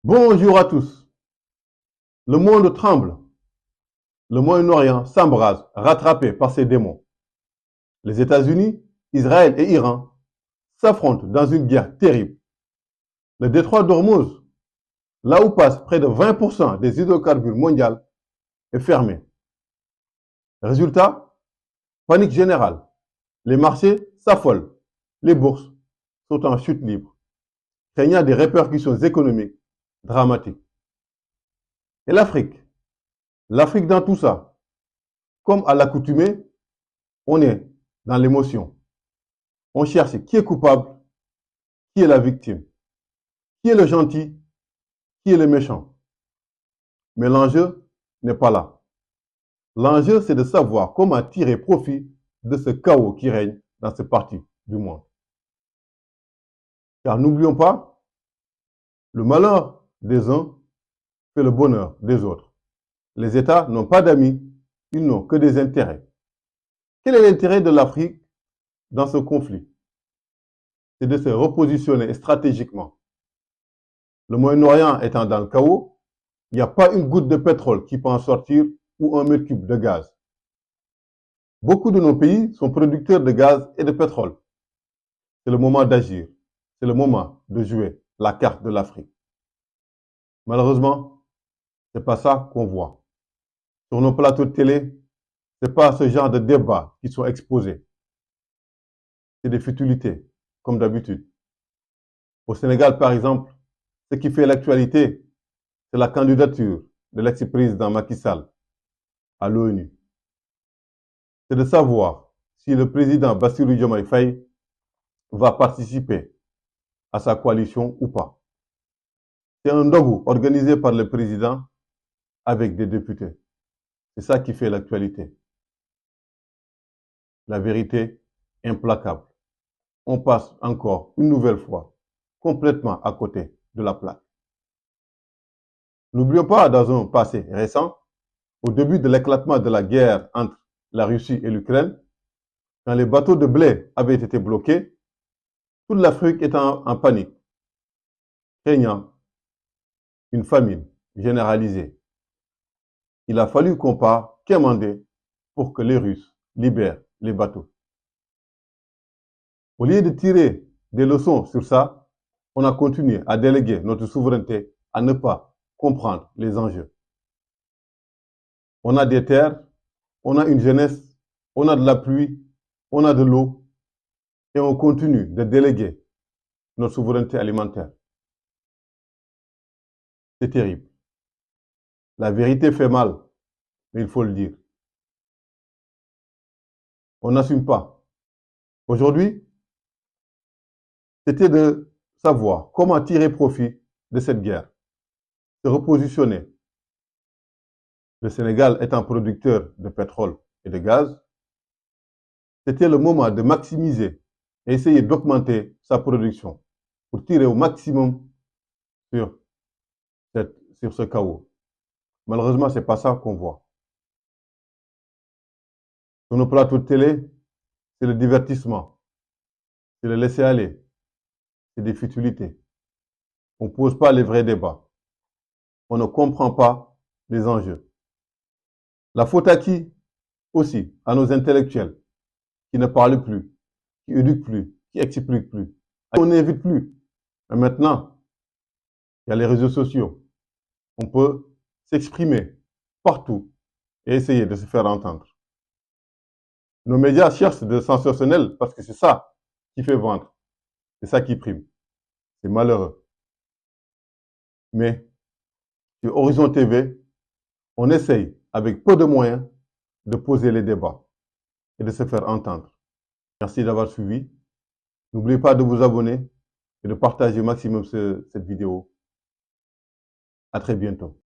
Bonjour à tous. Le monde tremble. Le Moyen-Orient s'embrase, rattrapé par ses démons. Les États-Unis, Israël et Iran s'affrontent dans une guerre terrible. Le détroit d'Ormuz, là où passe près de 20% des hydrocarbures mondiaux, est fermé. Résultat, panique générale. Les marchés s'affolent. Les bourses sont en chute libre, craignant des répercussions économiques dramatiques. Et l'Afrique? L'Afrique dans tout ça, comme à l'accoutumée, on est dans l'émotion. On cherche qui est coupable, qui est la victime, qui est le gentil, qui est le méchant. Mais l'enjeu n'est pas là. L'enjeu, c'est de savoir comment tirer profit de ce chaos qui règne dans cette partie du monde. Car n'oublions pas, le malheur des uns fait le bonheur des autres. Les États n'ont pas d'amis, ils n'ont que des intérêts. Quel est l'intérêt de l'Afrique dans ce conflit? C'est de se repositionner stratégiquement. Le Moyen-Orient étant dans le chaos, il n'y a pas une goutte de pétrole qui peut en sortir ou un mètre cube de gaz. Beaucoup de nos pays sont producteurs de gaz et de pétrole. C'est le moment d'agir. C'est le moment de jouer la carte de l'Afrique. Malheureusement, c'est pas ça qu'on voit. Sur nos plateaux de télé, c'est pas ce genre de débats qui sont exposés. C'est des futilités, comme d'habitude. Au Sénégal, par exemple, ce qui fait l'actualité, c'est la candidature de l'ex-président Macky Sall à l'ONU. C'est de savoir si le président Bassirou Diomaye Faye va participer à sa coalition ou pas. C'est un dogu organisé par le président avec des députés. C'est ça qui fait l'actualité. La vérité implacable. On passe encore une nouvelle fois complètement à côté de la plaque. N'oublions pas, dans un passé récent, au début de l'éclatement de la guerre entre la Russie et l'Ukraine, quand les bateaux de blé avaient été bloqués, toute l'Afrique était en panique, craignant une famine généralisée. Il a fallu qu'on part quémander pour que les Russes libèrent les bateaux. Au lieu de tirer des leçons sur ça, on a continué à déléguer notre souveraineté à ne pas comprendre les enjeux. On a des terres, on a une jeunesse, on a de la pluie, on a de l'eau, et on continue de déléguer notre souveraineté alimentaire. C'est terrible. La vérité fait mal, mais il faut le dire. On n'assume pas. Aujourd'hui, c'était de savoir comment tirer profit de cette guerre, se repositionner. Le Sénégal étant producteur de pétrole et de gaz, c'était le moment de maximiser et essayer d'augmenter sa production pour tirer au maximum sur, sur ce chaos. Malheureusement, ce n'est pas ça qu'on voit. Sur nos plateaux de télé, c'est le divertissement, c'est le laisser aller, c'est des futilités. On ne pose pas les vrais débats. On ne comprend pas les enjeux. La faute à qui? Aussi, à nos intellectuels qui ne parlent plus, qui éduquent plus, qui expliquent plus. On n'invite plus. Mais maintenant, il y a les réseaux sociaux. On peut s'exprimer partout et essayer de se faire entendre. Nos médias cherchent de sensationnel parce que c'est ça qui fait vendre. C'est ça qui prime. C'est malheureux. Mais sur Horizon TV, on essaye, avec peu de moyens, de poser les débats et de se faire entendre. Merci d'avoir suivi. N'oubliez pas de vous abonner et de partager au maximum cette vidéo. À très bientôt.